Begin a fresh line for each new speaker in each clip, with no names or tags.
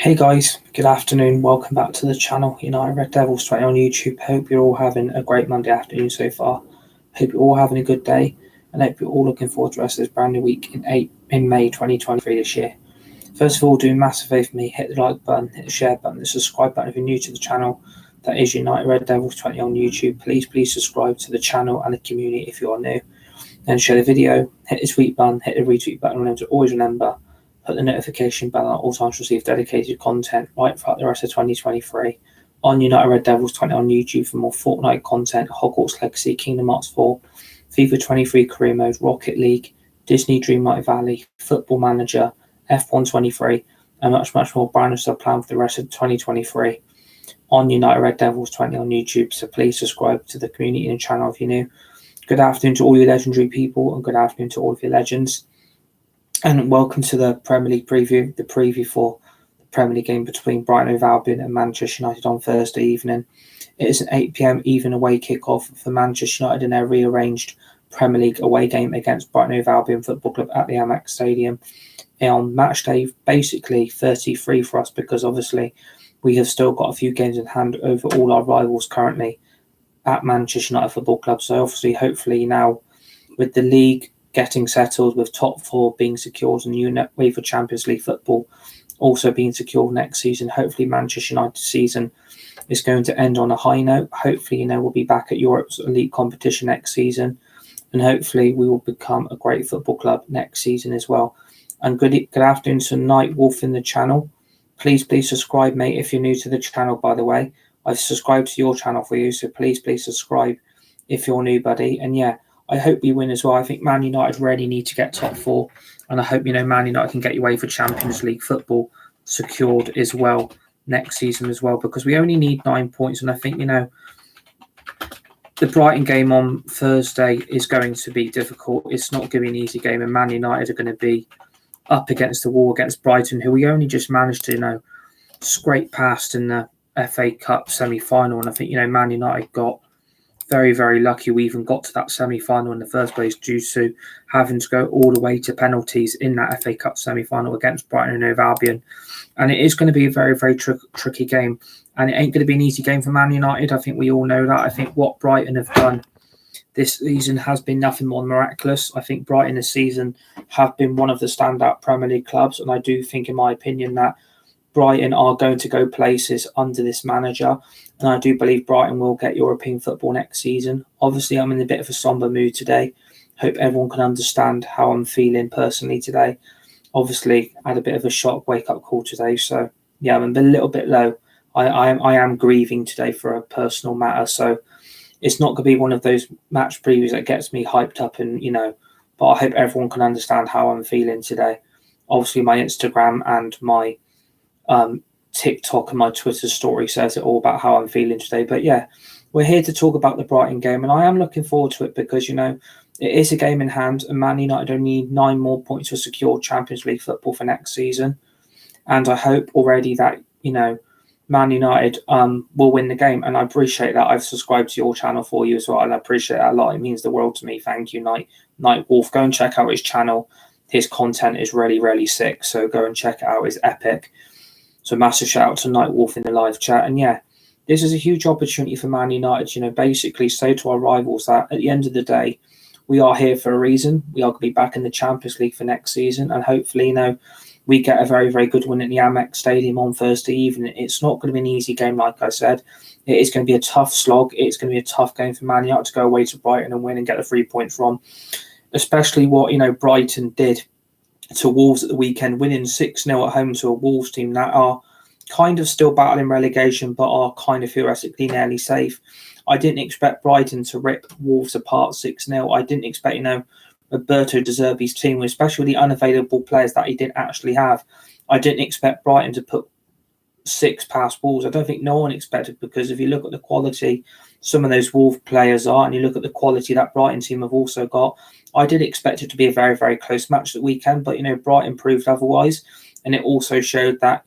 Hey guys, good afternoon. Welcome back to the channel, United Red Devils 20 on YouTube. Hope you're all having a great Monday afternoon so far. Hope you're all having a good day, and hope you're all looking forward to the rest of this brand new week in May 2023 this year. First of all, do a massive favour for me, hit the like button, hit the share button, the subscribe button if you're new to the channel. That is United Red Devils 20 on YouTube. Please subscribe to the channel and the community if you are new. Then share the video, hit the tweet button, hit the retweet button. Always remember, put the notification bell on at all times to receive dedicated content right throughout the rest of 2023 on United Red Devils 20 on YouTube for more Fortnite content, Hogwarts Legacy, Kingdom Hearts 4, FIFA 23 Career Mode, Rocket League, Disney Dreamlight Valley, Football Manager, F1 23, and much more brand new stuff planned for the rest of 2023 on United Red Devils 20 on YouTube. So please subscribe to the community and channel if you're new. Good afternoon to all your legendary people, and good afternoon to all of your legends. And welcome to the Premier League preview, the preview for the Premier League game between Brighton Hove Albion and Manchester United on Thursday evening. It is an 8 p.m. even away kickoff for Manchester United in their rearranged Premier League away game against Brighton Hove Albion Football Club at the Amex Stadium. On match day, basically 33 for us, because obviously we have still got a few games in hand over all our rivals currently at Manchester United Football Club. So obviously, hopefully now with the league getting settled, with top four being secured and UEFA Champions League football also being secured next season, hopefully Manchester United season is going to end on a high note. Hopefully, we'll be back at Europe's elite competition next season, and hopefully we will become a great football club next season as well. And good afternoon to Night Wolf in the channel. Please subscribe, mate, if you're new to the channel, by the way. I've subscribed to your channel for you, so please subscribe if you're new, buddy. And yeah, I hope we win as well. I think Man United really need to get top four, and I hope Man United can get away for Champions League football secured as well next season as well, because we only need 9 points. And I think the Brighton game on Thursday is going to be difficult. It's not going to be an easy game, and Man United are going to be up against the wall against Brighton, who we only just managed to scrape past in the FA Cup semi-final. And I think Man United got very, very lucky we even got to that semi-final in the first place, due to having to go all the way to penalties in that FA Cup semi-final against Brighton and Hove Albion. And it is going to be a very, very tricky game, and it ain't going to be an easy game for Man United. I think we all know that. I think what Brighton have done this season has been nothing more than miraculous. I think Brighton this season have been one of the standout Premier League clubs, and I do think, in my opinion, that Brighton are going to go places under this manager, and I do believe Brighton will get European football next season. Obviously, I'm in a bit of a somber mood today. Hope everyone can understand how I'm feeling personally today. Obviously, I had a bit of a shock wake-up call today, so yeah, I'm a little bit low. I am grieving today for a personal matter, so it's not going to be one of those match previews that gets me hyped up, and but I hope everyone can understand how I'm feeling today. Obviously, my Instagram and my TikTok and my Twitter story says it all about how I'm feeling today. But yeah, we're here to talk about the Brighton game, and I am looking forward to it because it is a game in hand, and Man United only need 9 more points to secure Champions League football for next season. And I hope already that Man United will win the game, and I appreciate that. I've subscribed to your channel for you as well, and I appreciate that a lot. It means the world to me. Thank you, Night Wolf. Go and check out his channel. His content is really, really sick, so go and check it out. It's epic. So massive shout out to Night Wolf in the live chat. And yeah, this is a huge opportunity for Man United, basically say to our rivals that at the end of the day, we are here for a reason. We are going to be back in the Champions League for next season. And hopefully, we get a very, very good win at the Amex Stadium on Thursday evening. It's not going to be an easy game, like I said. It is going to be a tough slog. It's going to be a tough game for Man United to go away to Brighton and win and get the 3 points from. Especially what, Brighton did to Wolves at the weekend, winning 6-0 at home to a Wolves team that are kind of still battling relegation, but are kind of theoretically nearly safe. I didn't expect Brighton to rip Wolves apart 6-0. I didn't expect, Roberto De Zerbi's team, especially the unavailable players that he didn't actually have. I didn't expect Brighton to put 6 past Wolves. I don't think no one expected, because if you look at the quality some of those Wolves players are, and you look at the quality that Brighton team have also got, I did expect it to be a very, very close match that weekend, but, Brighton proved otherwise. And it also showed that,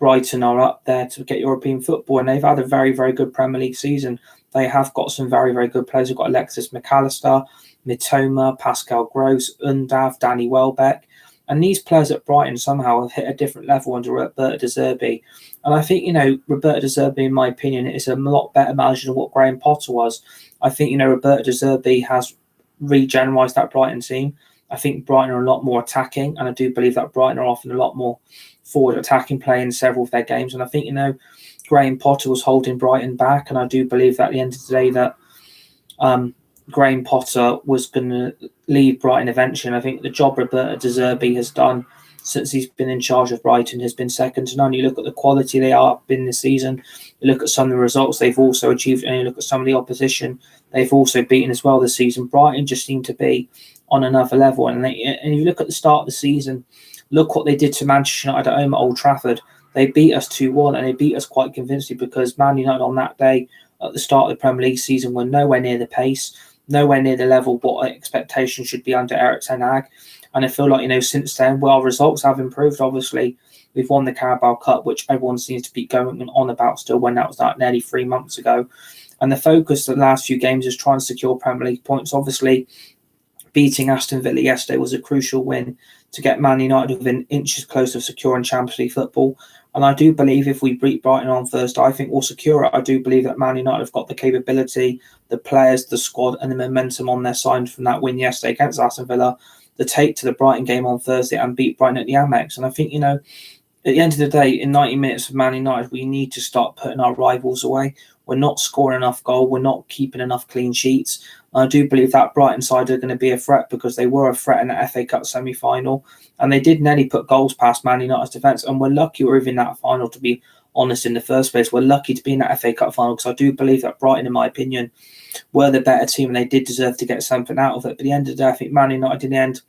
Brighton are up there to get European football, and they've had a very, very good Premier League season. They have got some very, very good players. They've got Alexis McAllister, Mitoma, Pascal Gross, Undav, Danny Welbeck. And these players at Brighton somehow have hit a different level under Roberto De Zerbi. And I think, Roberto De Zerbi, in my opinion, is a lot better manager than what Graham Potter was. I think, Roberto De Zerbi has regeneralised that Brighton team. I think Brighton are a lot more attacking, and I do believe that Brighton are often a lot more forward attacking play in several of their games. And I think, Graham Potter was holding Brighton back, and I do believe that at the end of the day that Graham Potter was going to leave Brighton eventually. And I think the job Roberto De Zerbi has done since he's been in charge of Brighton has been second to none. You look at the quality they are in this season, you look at some of the results they've also achieved, and you look at some of the opposition they've also beaten as well this season. Brighton just seem to be on another level. And you look at the start of the season, look what they did to Manchester United at home at Old Trafford. They beat us 2-1, and they beat us quite convincingly because Man United on that day at the start of the Premier League season were nowhere near the pace, nowhere near the level what expectations should be under Erik ten Hag. And I feel like, since then, well, results have improved. Obviously, we've won the Carabao Cup, which everyone seems to be going on about still, when that was nearly 3 months ago. And the focus of the last few games is trying to secure Premier League points. Obviously, beating Aston Villa yesterday was a crucial win to get Man United within inches close of securing Champions League football. And I do believe if we beat Brighton on Thursday, I think we'll secure it. I do believe that Man United have got the capability, the players, the squad, and the momentum on their side from that win yesterday against Aston Villa to take to the Brighton game on Thursday and beat Brighton at the Amex. And I think, at the end of the day, in 90 minutes of Man United, we need to start putting our rivals away. We're not scoring enough goal. We're not keeping enough clean sheets. I do believe that Brighton side are going to be a threat because they were a threat in the FA Cup semi-final, and they did nearly put goals past Man United's defence, and we're lucky we're in that final, to be honest, in the first place. We're lucky to be in that FA Cup final because I do believe that Brighton, in my opinion, were the better team and they did deserve to get something out of it. But at the end of the day, I think Man United in the end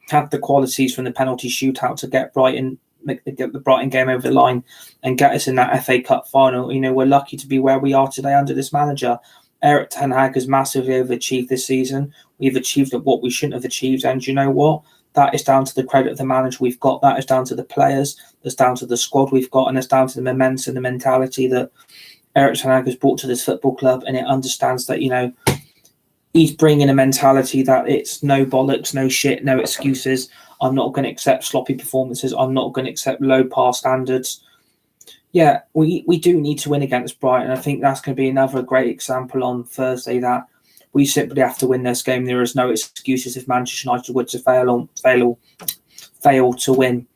had the qualities from the penalty shootout to get the Brighton game over the line and get us in that FA Cup final. We're lucky to be where we are today under this manager. Erik ten Hag has massively overachieved this season. We've achieved what we shouldn't have achieved, and you know what? That is down to the credit of the manager we've got. That is down to the players. That's down to the squad we've got, and it's down to the momentum, the mentality that Erik ten Hag has brought to this football club, and it understands that, he's bringing a mentality that it's no bollocks, no shit, no excuses. I'm not going to accept sloppy performances. I'm not going to accept low par standards. Yeah, we do need to win against Brighton. I think that's going to be another great example on Thursday that we simply have to win this game. There is no excuses if Manchester United were to fail to win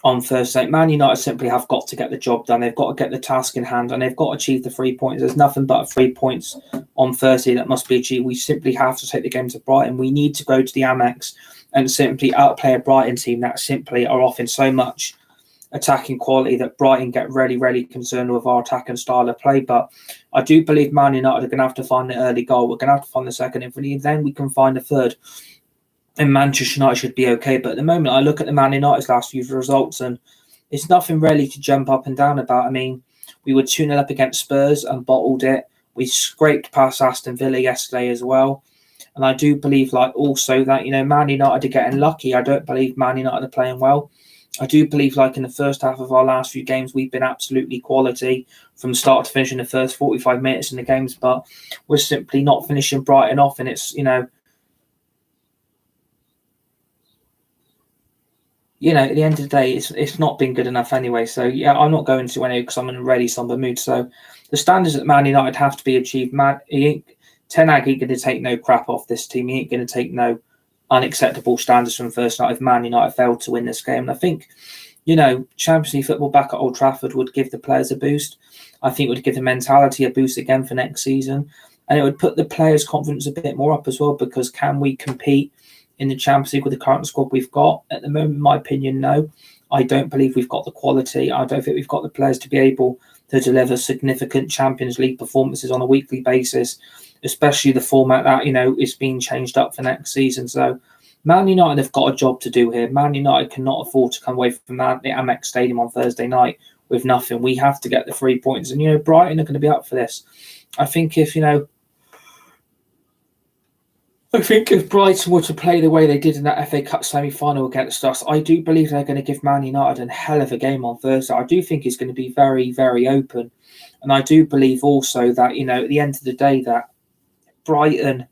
on Thursday. Man United simply have got to get the job done. They've got to get the task in hand, and they've got to achieve the 3 points. There's nothing but 3 points on Thursday that must be achieved. We simply have to take the game to Brighton. We need to go to the Amex and simply outplay a Brighton team that simply are offering so much attacking quality that Brighton get really, really concerned with our attack and style of play. But I do believe Man United are going to have to find the early goal. We're going to have to find the second. If we need, then we can find a third. And Manchester United should be okay. But at the moment, I look at the Man United's last few results, and it's nothing really to jump up and down about. I mean, we were 2-0 up against Spurs and bottled it. We scraped past Aston Villa yesterday as well. And I do believe, also that, Man United are getting lucky. I don't believe Man United are playing well. I do believe, in the first half of our last few games, we've been absolutely quality from start to finish in the first 45 minutes in the games, but we're simply not finishing Brighton off. And it's, at the end of the day, it's not been good enough anyway. So, yeah, I'm not going to anyway because I'm in a really somber mood. So the standards that Man United have to be achieved. Ten Hag ain't going to take no crap off this team. He ain't going to take no unacceptable standards from first night if Man United failed to win this game. And I think, Champions League football back at Old Trafford would give the players a boost. I think it would give the mentality a boost again for next season. And it would put the players' confidence a bit more up as well, because can we compete in the Champions League with the current squad we've got? At the moment, in my opinion, no. I don't believe we've got the quality. I don't think we've got the players to be able to deliver significant Champions League performances on a weekly basis, especially the format that, is being changed up for next season. So Man United have got a job to do here. Man United cannot afford to come away from the Amex Stadium on Thursday night with nothing. We have to get the 3 points. And, Brighton are going to be up for this. I think if Brighton were to play the way they did in that FA Cup semi-final against us, I do believe they're going to give Man United a hell of a game on Thursday. I do think it's going to be very, very open. And I do believe also that, at the end of the day, that Brighton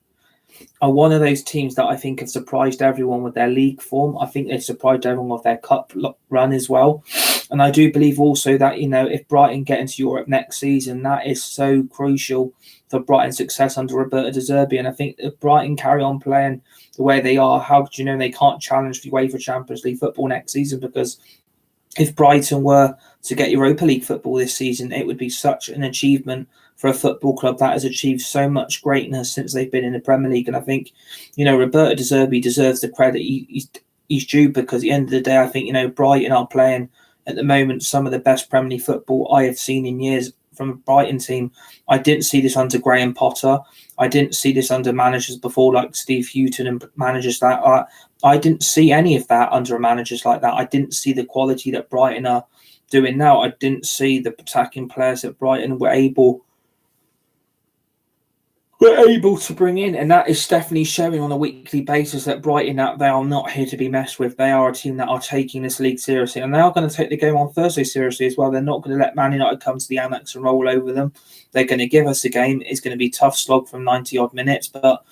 are one of those teams that I think have surprised everyone with their league form. I think they've surprised everyone with their cup run as well. And I do believe also that, if Brighton get into Europe next season, that is so crucial for Brighton's success under Roberto De Zerbi. And I think if Brighton carry on playing the way they are, how do you know they can't challenge the UEFA Champions League football next season? Because if Brighton were to get Europa League football this season, it would be such an achievement for a football club that has achieved so much greatness since they've been in the Premier League. And I think, Roberto De Zerbi deserves the credit he's due, because at the end of the day, I think, Brighton are playing at the moment some of the best Premier League football I have seen in years from a Brighton team. I didn't see this under Graham Potter. I didn't see this under managers before like Steve Houghton and managers that I didn't see any of that under managers like that. I didn't see the quality that Brighton are doing now. I didn't see the attacking players that Brighton were able to bring in, and that is definitely showing on a weekly basis that Brighton, that they are not here to be messed with. They are a team that are taking this league seriously, and they are going to take the game on Thursday seriously as well. They're not going to let Man United come to the Amex and roll over them. They're going to give us a game. It's going to be a tough slog from 90-odd minutes, but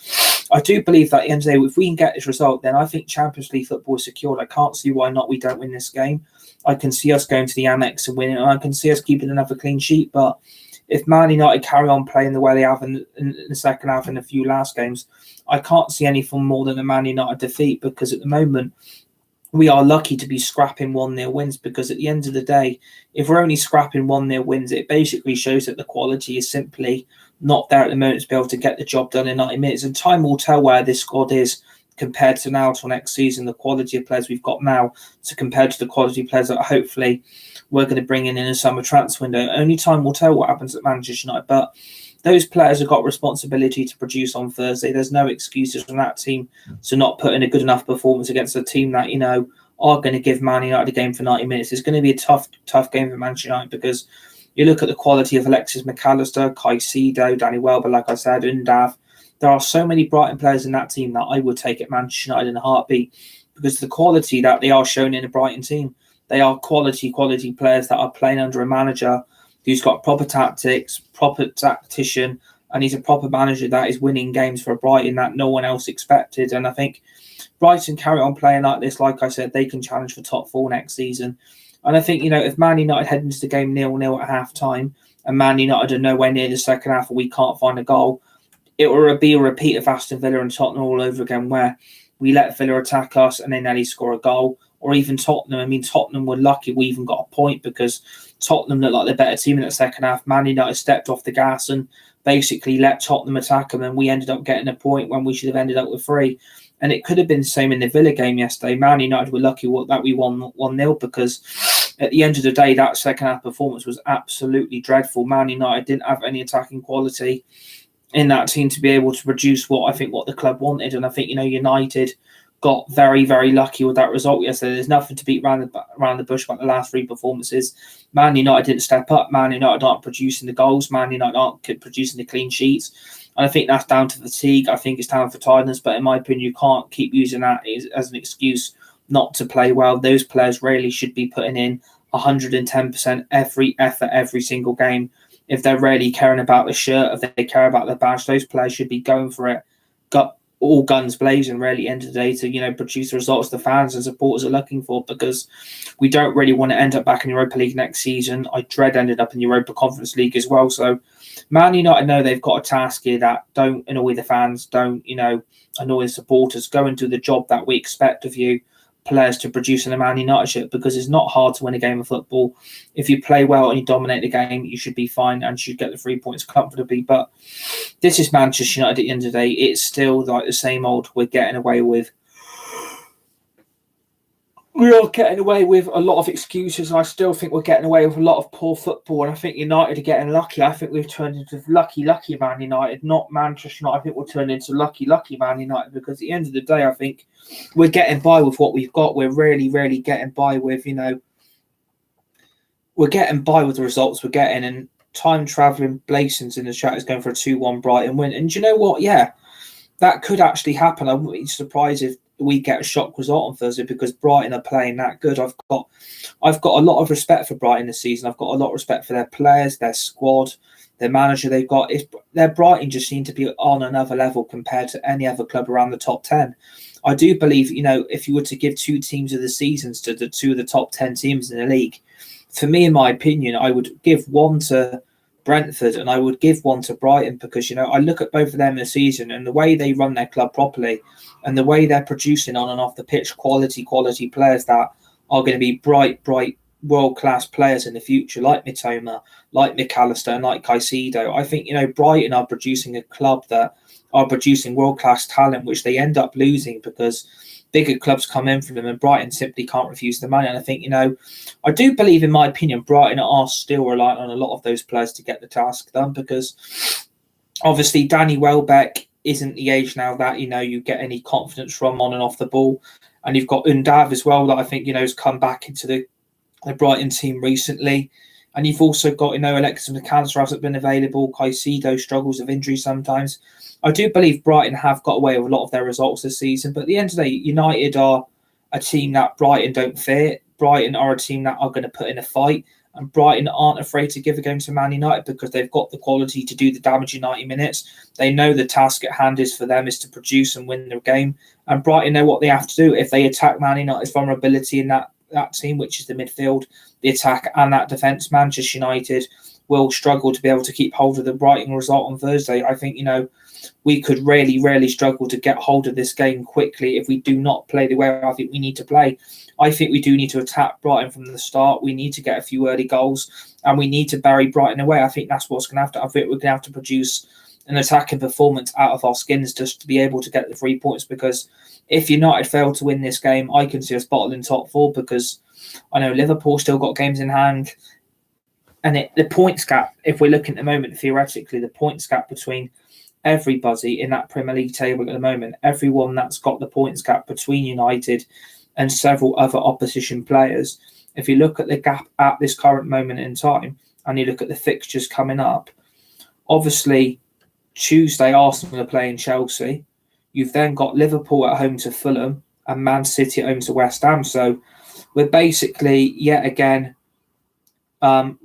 I do believe that at the end of the day, if we can get this result, then I think Champions League football is secured. I can't see why not we don't win this game. I can see us going to the Amex and winning, and I can see us keeping another clean sheet, but if Man United carry on playing the way they have in the second half in a few last games, I can't see anything more than a Man United defeat, because at the moment we are lucky to be scrapping 1-0 wins, because at the end of the day, if we're only scrapping 1-0 wins, it basically shows that the quality is simply not there at the moment to be able to get the job done in 90 minutes. And time will tell where this squad is compared to now till next season, the quality of players we've got now to compared to the quality of players that hopefully we're going to bring in the summer transfer window. Only time will tell what happens at Manchester United, but those players have got responsibility to produce on Thursday. There's no excuses from that team to not put in a good enough performance against a team that, are going to give Man United a game for 90 minutes. It's going to be a tough game for Manchester United, because you look at the quality of Alexis McAllister, Caicedo, Danny Welbeck, like I said, Undav. There are so many Brighton players in that team that I would take at Manchester United in a heartbeat, because of the quality that they are shown in the Brighton team. They are quality players that are playing under a manager who's got proper tactics, proper tactician, and he's a proper manager that is winning games for Brighton that no one else expected. And I think Brighton carry on playing like this, like I said, they can challenge for top 4 next season. And I think, if Man United head into the game 0-0 at half-time, and Man United are nowhere near the second half and we can't find a goal, it will be a repeat of Aston Villa and Tottenham all over again, where we let Villa attack us and then nearly score a goal. Or even Tottenham. I mean, Tottenham were lucky we even got a point, because Tottenham looked like the better team in the second half. Man United stepped off the gas and basically let Tottenham attack them, and we ended up getting a point when we should have ended up with 3. And it could have been the same in the Villa game yesterday. Man United were lucky that we won 1-0, because at the end of the day, that second half performance was absolutely dreadful. Man United didn't have any attacking quality in that team to be able to produce what the club wanted. And I think, United got very, very lucky with that result yesterday. There's nothing to beat around the bush about the last 3 performances. Man United didn't step up. Man United aren't producing the goals. Man United aren't producing the clean sheets. And I think that's down to fatigue. I think it's down for tiredness. But in my opinion, you can't keep using that as an excuse not to play well. Those players really should be putting in 110% every effort, every single game. If they're really caring about the shirt, if they care about the badge, those players should be going for it. All guns blazing, really, end of the day, to produce the results the fans and supporters are looking for, because we don't really want to end up back in Europa League next season. I dread ending up in Europa Conference League as well. So Man United know they've got a task here that don't annoy the fans, don't annoy the supporters. Go and do the job that we expect of you players to produce in a Man United shirt, because it's not hard to win a game of football. If you play well and you dominate the game, you should be fine and should get the 3 points comfortably. But this is Manchester United at the end of the day. It's still like the same old. We are getting away with a lot of excuses, and I still think we're getting away with a lot of poor football. And I think United are getting lucky. I think we've turned into lucky Man United, not Manchester United. I think we'll turn into lucky Man United, because at the end of the day, I think we're getting by with what we've got. We're really, really getting by with, we're getting by with the results we're getting. And time traveling Blason's in the chat is going for a 2-1 Brighton win. And do you know what? Yeah, that could actually happen. I wouldn't be surprised if we get a shock result on Thursday, because Brighton are playing that good. I've got a lot of respect for Brighton this season. I've got a lot of respect for their players, their squad, their manager they've got. Their Brighton just seem to be on another level compared to any other club around the top 10. I do believe, if you were to give 2 teams of the seasons to the 2 of the top 10 teams in the league, for me, in my opinion, I would give 1 to Brentford and I would give 1 to Brighton because, I look at both of them this season and the way they run their club properly and the way they're producing on and off the pitch quality players that are going to be bright, world-class players in the future, like Mitoma, like McAllister, and like Caicedo. I think, Brighton are producing a club that are producing world-class talent, which they end up losing because bigger clubs come in for them and Brighton simply can't refuse the money. And I think, I do believe, in my opinion, Brighton are still reliant on a lot of those players to get the task done because obviously Danny Welbeck isn't the age now that, you get any confidence from on and off the ball. And you've got Undav as well that I think, has come back into the Brighton team recently. And you've also got, Alexis McAllister hasn't been available. Caicedo struggles with injury sometimes. I do believe Brighton have got away with a lot of their results this season. But at the end of the day, United are a team that Brighton don't fear. Brighton are a team that are going to put in a fight. And Brighton aren't afraid to give a game to Man United because they've got the quality to do the damage in 90 minutes. They know the task at hand is for them is to produce and win the game. And Brighton know what they have to do. If they attack Man United's vulnerability in that team, which is the midfield, the attack and that defence, Manchester United will struggle to be able to keep hold of the Brighton result on Thursday. I think, we could really, really struggle to get hold of this game quickly if we do not play the way I think we need to play. I think we do need to attack Brighton from the start. We need to get a few early goals and we need to bury Brighton away. I think that's what's going to have to. I think we're going to have to produce an attacking performance out of our skins just to be able to get the 3 points because if United fail to win this game, I can see us bottling top 4 because I know Liverpool still got games in hand. And the points gap, if we're looking at the moment, theoretically, the points gap between everybody in that Premier League table at the moment, everyone that's got the points gap between United and several other opposition players, if you look at the gap at this current moment in time and you look at the fixtures coming up, obviously Tuesday Arsenal are playing Chelsea. You've then got Liverpool at home to Fulham and Man City at home to West Ham. So we're basically, yet again,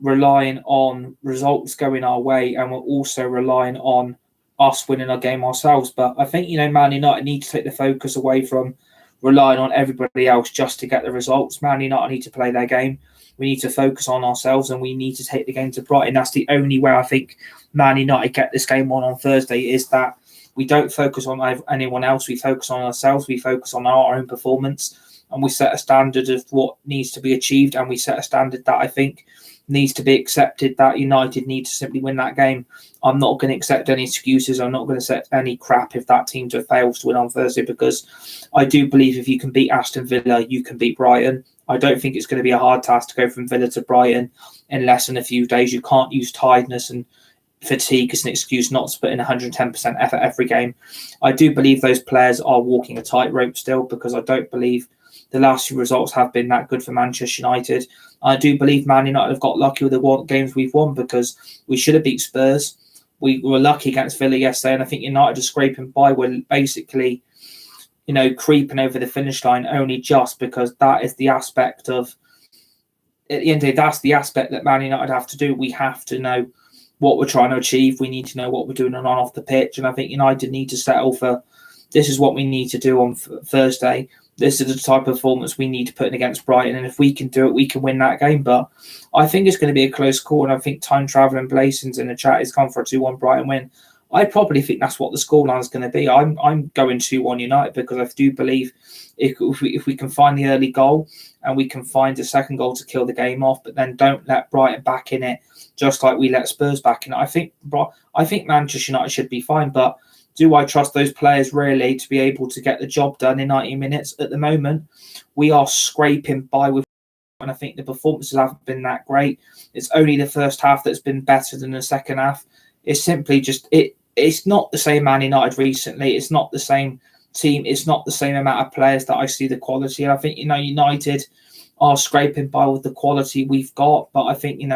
relying on results going our way and we're also relying on us winning our game ourselves. But I think, Man United need to take the focus away from relying on everybody else just to get the results. Man United need to play their game. We need to focus on ourselves and we need to take the game to Brighton. That's the only way I think Man United get this game on Thursday is that we don't focus on anyone else. We focus on ourselves. We focus on our own performance and we set a standard of what needs to be achieved and we set a standard that I think needs to be accepted, that United need to simply win that game. I'm not going to accept any excuses. I'm not going to set any crap if that team fails to win on Thursday because I do believe if you can beat Aston Villa, you can beat Brighton. I don't think it's going to be a hard task to go from Villa to Brighton in less than a few days. You can't use tiredness and fatigue as an excuse not to put in 110% effort every game. I do believe those players are walking a tightrope still because I don't believe the last few results have been that good for Manchester United. I do believe Man United have got lucky with the games we've won because we should have beat Spurs. We were lucky against Villa yesterday, and I think United are scraping by. We're basically, creeping over the finish line only just because that is the aspect of, at the end of the day, that's the aspect that Man United have to do. We have to know what we're trying to achieve. We need to know what we're doing on and off the pitch, and I think United need to settle for this is what we need to do on Thursday. This is the type of performance we need to put in against Brighton. And if we can do it, we can win that game. But I think it's going to be a close call. And I think Time Traveling Blason's in the chat has gone for a 2-1 Brighton win. I probably think that's what the scoreline is going to be. I'm going 2-1 United because I do believe if we can find the early goal and we can find a second goal to kill the game off, but then don't let Brighton back in it just like we let Spurs back in it. I think Manchester United should be fine. But do I trust those players really to be able to get the job done in 90 minutes? At the moment, we are scraping by with, and I think the performances haven't been that great. It's only the first half that's been better than the second half. It's simply just, it's not the same Man United recently. It's not the same team. It's not the same amount of players that I see the quality. And I think, United are scraping by with the quality we've got. But I think,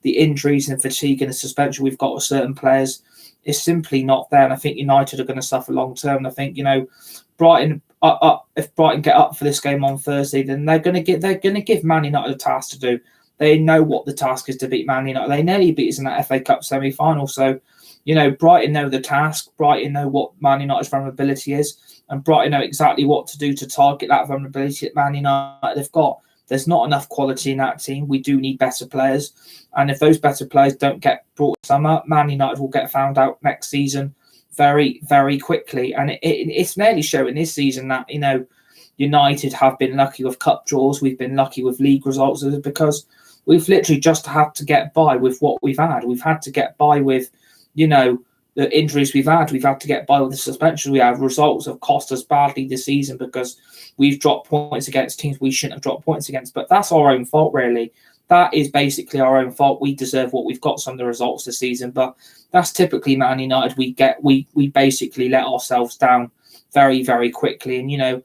the injuries and fatigue and the suspension we've got with certain players is simply not there, and I think United are going to suffer long term. And I think Brighton, if Brighton get up for this game on Thursday, then they're going to give Man United a task to do. They know what the task is to beat Man United. They nearly beat us in that FA Cup semi-final. So, Brighton know the task. Brighton know what Man United's vulnerability is. And Brighton know exactly what to do to target that vulnerability that Man United have got. There's not enough quality in that team. We do need better players. And if those better players don't get brought to summer, Man United will get found out next season very, very quickly. And it's nearly showing this season that, United have been lucky with cup draws. We've been lucky with league results because we've literally just had to get by with what we've had. We've had to get by with, the injuries we've had. We've had to get by with the suspensions we have. Results have cost us badly this season because we've dropped points against teams we shouldn't have dropped points against. But that's our own fault, really. That is basically our own fault. We deserve what we've got, some of the results this season. But that's typically Man United. We basically let ourselves down very, very quickly. And,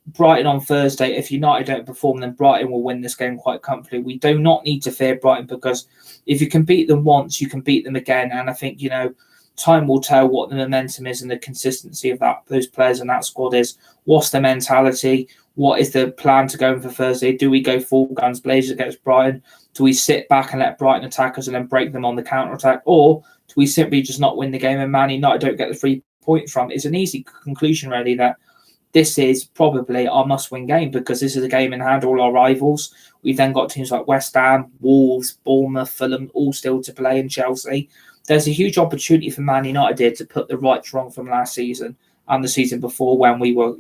Brighton on Thursday, if United don't perform, then Brighton will win this game quite comfortably. We do not need to fear Brighton because if you can beat them once, you can beat them again. And I think, time will tell what the momentum is and the consistency of those players and that squad is. What's the mentality? What is the plan to go in for Thursday? Do we go full guns blazing against Brighton? Do we sit back and let Brighton attack us and then break them on the counter-attack? Or do we simply just not win the game and Man United don't get the 3 points from it? It's an easy conclusion, really, that this is probably our must-win game because this is a game in hand, all our rivals. We've then got teams like West Ham, Wolves, Bournemouth, Fulham, all still to play, in Chelsea. There's a huge opportunity for Man United here to put the rights wrong from last season and the season before when we were,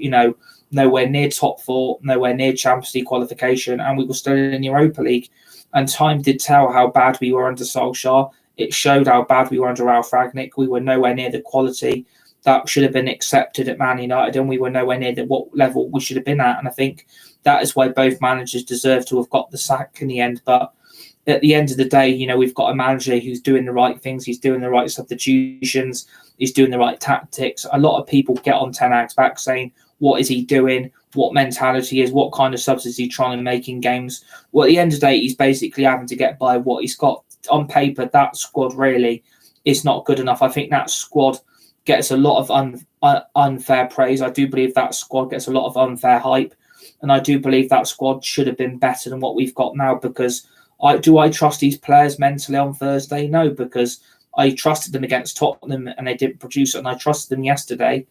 nowhere near top 4, nowhere near Champions League qualification, and we were still in the Europa League. And time did tell how bad we were under Solskjaer. It showed how bad we were under Ralf Rangnick. We were nowhere near the quality that should have been accepted at Man United, and we were nowhere near what level we should have been at. And I think that is why both managers deserve to have got the sack in the end. But at the end of the day, we've got a manager who's doing the right things. He's doing the right substitutions. He's doing the right tactics. A lot of people get on Ten Hag's back saying, what is he doing? What mentality is? What kind of subs is he trying to make in games? Well, at the end of the day, he's basically having to get by what he's got. On paper, that squad really is not good enough. I think that squad gets a lot of unfair praise. I do believe that squad gets a lot of unfair hype. And I do believe that squad should have been better than what we've got now because do I trust these players mentally on Thursday? No, because I trusted them against Tottenham and they didn't produce it, and I trusted them yesterday.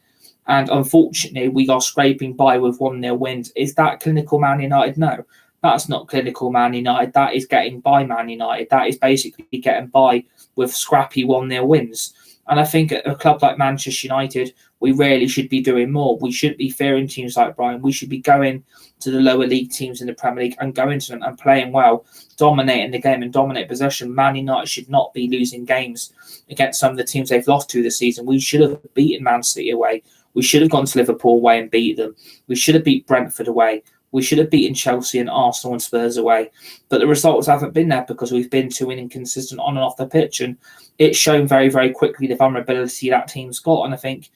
And unfortunately, we are scraping by with 1-0 wins. Is that clinical Man United? No, that's not clinical Man United. That is getting by Man United. That is basically getting by with scrappy 1-0 wins. And I think at a club like Manchester United, we really should be doing more. We shouldn't be fearing teams like Brighton. We should be going to the lower league teams in the Premier League and going to them and playing well, dominating the game and dominate possession. Man United should not be losing games against some of the teams they've lost to this season. We should have beaten Man City away. We should have gone to Liverpool away and beat them. We should have beat Brentford away. We should have beaten Chelsea and Arsenal and Spurs away. But the results haven't been there because we've been too inconsistent on and off the pitch. And it's shown very, very quickly the vulnerability that team's got. And I think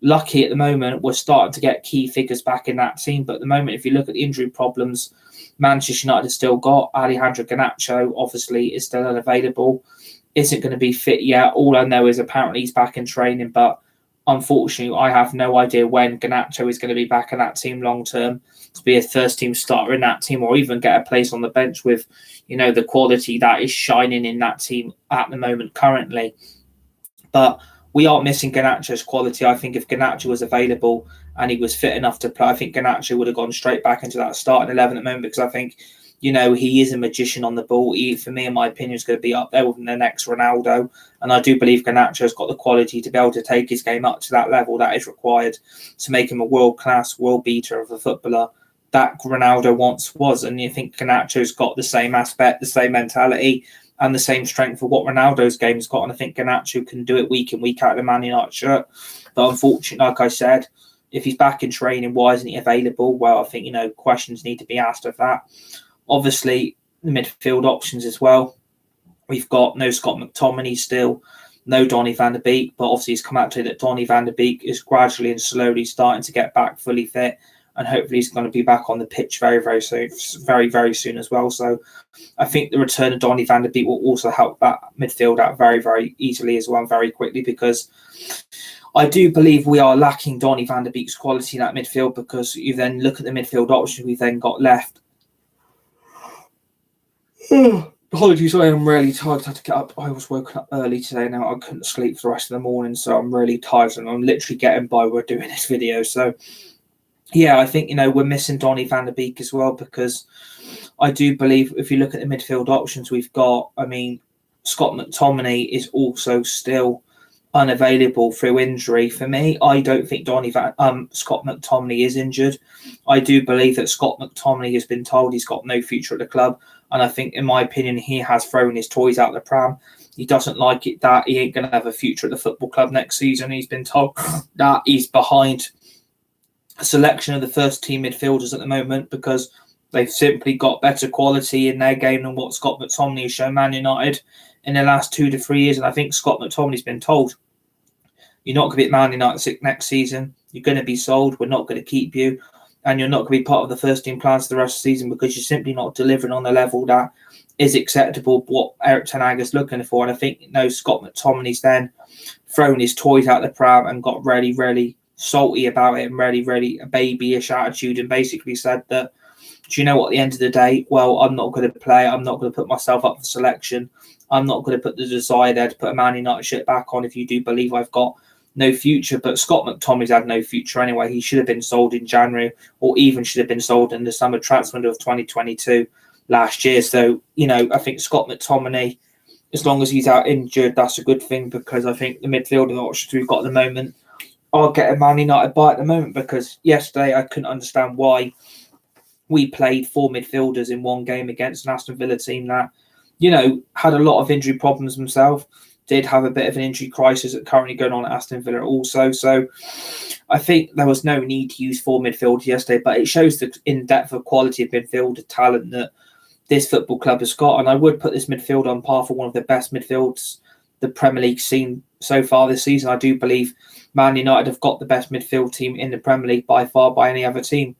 lucky at the moment, we're starting to get key figures back in that team. But at the moment, if you look at the injury problems, Manchester United has still got Alejandro Garnacho, obviously, is still unavailable. Isn't going to be fit yet. All I know is apparently he's back in training. But unfortunately, I have no idea when Garnacho is going to be back in that team long term to be a first-team starter in that team or even get a place on the bench with, the quality that is shining in that team at the moment currently. But we are missing Garnacho's quality. I think if Garnacho was available and he was fit enough to play, I think Garnacho would have gone straight back into that starting 11 at the moment because I think, he is a magician on the ball. He, for me, in my opinion, is going to be up there with the next Ronaldo. And I do believe Garnacho's got the quality to be able to take his game up to that level that is required to make him a world-class, world-beater of a footballer that Ronaldo once was. And you think Garnacho's got the same aspect, the same mentality, and the same strength for what Ronaldo's game's got. And I think Garnacho can do it week in, week out of the Man United shirt. But unfortunately, like I said, if he's back in training, why isn't he available? Well, I think, questions need to be asked of that. Obviously, the midfield options as well. We've got no Scott McTominay still, no Donny van der Beek, but obviously he's come out to that Donny van der Beek is gradually and slowly starting to get back fully fit, and hopefully he's going to be back on the pitch very, very soon, very, very soon as well. So I think the return of Donny van der Beek will also help that midfield out very, very easily as well, and very quickly, because I do believe we are lacking Donny van der Beek's quality in that midfield, because you then look at the midfield options we've then got left. Apologies, I am really tired. I had to get up. I was woken up early today. Now I couldn't sleep for the rest of the morning, so I'm really tired, and I'm literally getting by. We're doing this video, so yeah, I think we're missing Donny van der Beek as well, because I do believe if you look at the midfield options we've got, I mean, Scott McTominay is also still unavailable through injury. For me, I don't think Scott McTominay is injured. I do believe that Scott McTominay has been told he's got no future at the club, and I think, in my opinion, he has thrown his toys out the pram. He doesn't like it that he ain't going to have a future at the football club next season. He's been told that he's behind a selection of the first team midfielders at the moment because they've simply got better quality in their game than what Scott McTominay has shown Man United in the last 2 to 3 years. And I think Scott McTominay's been told, you're not going to be at Man United next season. You're going to be sold. We're not going to keep you. And you're not going to be part of the first team plans for the rest of the season because you're simply not delivering on the level that is acceptable, what Erik ten Hag is looking for. And I think, Scott McTominay's then thrown his toys out the pram and got really, really salty about it and really, really a babyish attitude, and basically said that, do you know what, at the end of the day, well, I'm not going to play. I'm not going to put myself up for selection. I'm not going to put the desire there to put a Man United shirt back on if you do believe I've got no future. But Scott McTominay's had no future anyway. He should have been sold in January, or even should have been sold in the summer transfer window of 2022 last year. So, I think Scott McTominay, as long as he's out injured, that's a good thing, because I think the midfield options we've got at the moment are getting Man United by at the moment, because yesterday I couldn't understand why we played 4 midfielders in one game against an Aston Villa team that, had a lot of injury problems themselves, did have a bit of an injury crisis that currently going on at Aston Villa also. So I think there was no need to use 4 midfielders yesterday, but it shows the in-depth of quality of midfielder talent that this football club has got. And I would put this midfield on par for one of the best midfields the Premier League's seen so far this season. I do believe Man United have got the best midfield team in the Premier League by far by any other team.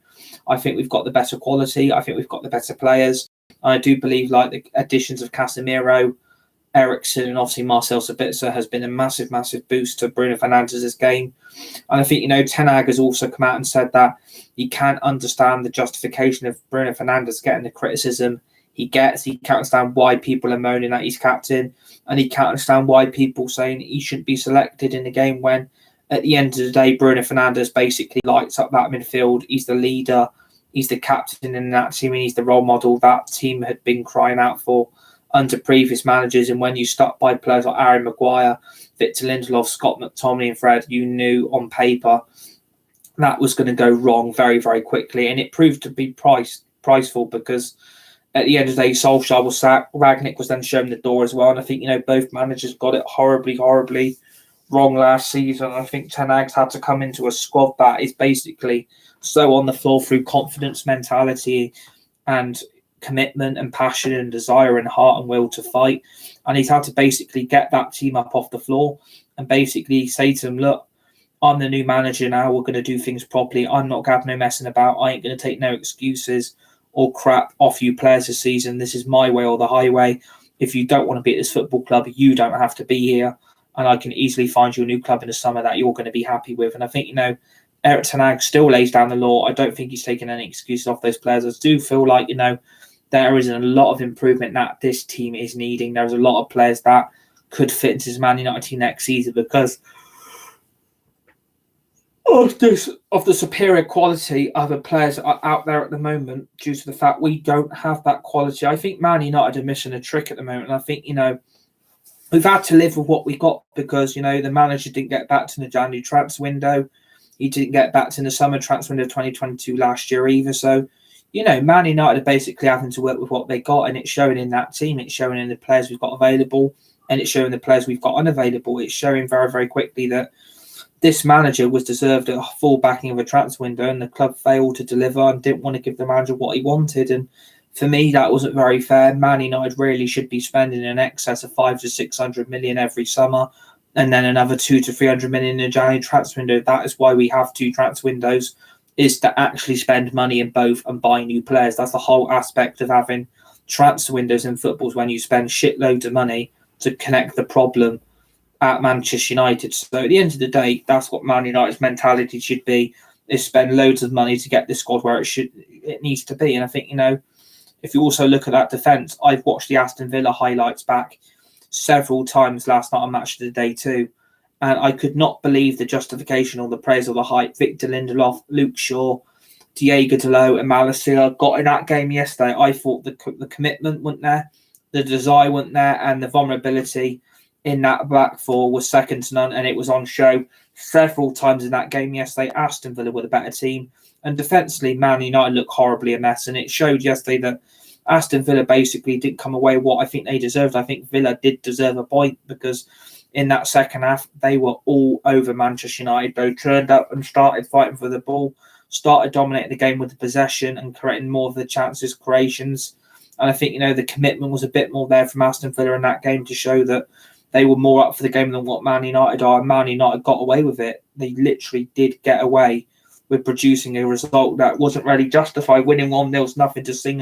I think we've got the better quality. I think we've got the better players. And I do believe the additions of Casemiro, Eriksen, and obviously Marcel Sabitzer has been a massive, massive boost to Bruno Fernandes' game. And I think, Ten Hag has also come out and said that he can't understand the justification of Bruno Fernandes getting the criticism he gets. He can't understand why people are moaning that he's captain, and he can't understand why people saying he shouldn't be selected in the game when, at the end of the day, Bruno Fernandes basically lights up that midfield. He's the leader. He's the captain in that team, and he's the role model that team had been crying out for under previous managers. And when you stuck by players like Harry Maguire, Victor Lindelof, Scott McTominay and Fred, you knew on paper that was going to go wrong very, very quickly. And it proved to be priceful, because at the end of the day, Solskjaer was sacked. Ragnick was then shown the door as well. And I think, both managers got it horribly, horribly wrong last season. I think Ten Hag's had to come into a squad that is basically so on the floor through confidence, mentality and commitment and passion and desire and heart and will to fight. And he's had to basically get that team up off the floor and basically say to them, look, I'm the new manager now. We're going to do things properly. I'm not going to have no messing about. I ain't going to take no excuses or crap off you players this season. This is my way or the highway. If you don't want to be at this football club, you don't have to be here. And I can easily find you a new club in the summer that you're going to be happy with. And I think, Erik ten Hag still lays down the law. I don't think he's taking any excuses off those players. I do feel like, there is a lot of improvement that this team is needing. There's a lot of players that could fit into this Man United team next season because of the superior quality of the players that are out there at the moment, due to the fact we don't have that quality. I think Man United are missing a trick at the moment. And I think, we've had to live with what we got because, the manager didn't get back to the January transfer window. He didn't get back to the summer transfer window of 2022 last year either. So, Man United are basically having to work with what they got, and it's showing in that team. It's showing in the players we've got available, and it's showing the players we've got unavailable. It's showing very, very quickly that this manager was deserved a full backing of a transfer window, and the club failed to deliver and didn't want to give the manager what he wanted. And for me, that wasn't very fair. Man United really should be spending in excess of 500 to 600 million every summer, and then another 200 to 300 million in the January transfer window. That is why we have 2 transfer windows, is to actually spend money in both and buy new players. That's the whole aspect of having transfer windows in football, when you spend shitloads of money to connect the problem at Manchester United. So at the end of the day, that's what Man United's mentality should be, is spend loads of money to get this squad where it needs to be. And I think, if you also look at that defence, I've watched the Aston Villa highlights back several times last night on Match of the Day too, and I could not believe the justification or the praise or the hype Victor Lindelof, Luke Shaw, Diego Dalot and Malacia got in that game yesterday. I thought the commitment wasn't there, the desire wasn't there, and the vulnerability in that back four was second to none, and it was on show several times in that game yesterday. Aston Villa were the better team, and defensively, Man United looked horribly a mess, and it showed yesterday that Aston Villa basically didn't come away what I think they deserved. I think Villa did deserve a point because in that second half, they were all over Manchester United. They turned up and started fighting for the ball, started dominating the game with the possession and creating more of the chances, creations. And I think, the commitment was a bit more there from Aston Villa in that game to show that they were more up for the game than what Man United are. And Man United got away with it. They literally did get away with producing a result that wasn't really justified. Winning 1-0 is nothing to sing